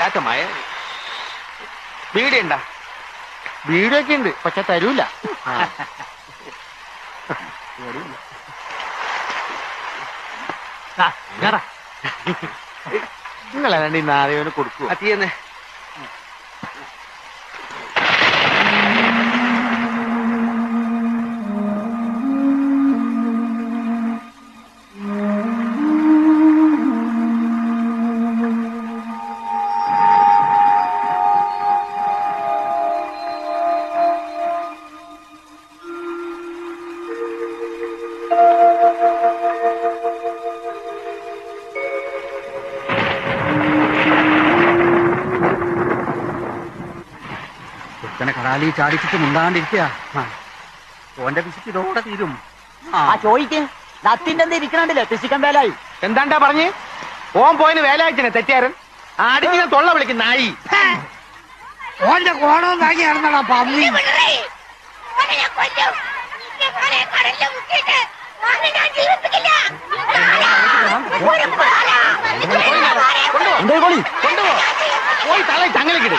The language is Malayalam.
വല്ലാത്ത മഴ. വീടുണ്ടാ? വീടൊക്കെ ഉണ്ട്, പക്ഷെ തരൂല. നിങ്ങളെ നാളെ കൊടുക്കൂ. തീയന്നെ. കടാലി ചാടിച്ചിട്ട് മുണ്ടാണ്ടിരിക്കുക. ഓന്റെ പിശുക്ക് ഇതോടെ തീരും. ചോദിക്കേ നത്തിന്റെ എന്താ ഇരിക്കണണ്ടല്ലേ പിശിക്കൻ വേലായി. എന്താണ്ടാ പറഞ്ഞ്? ഓൻ പോയിന് വേലാഴ്ചനെ തെറ്റാരൻ ആടിഞ്ഞ തൊള്ള വിളിക്കുന്ന നായി. ഓന്റെ കോണം താങ്ങി നടന്നടാ പന്നി. പോയി തല ചങ്ങലക്കിട്.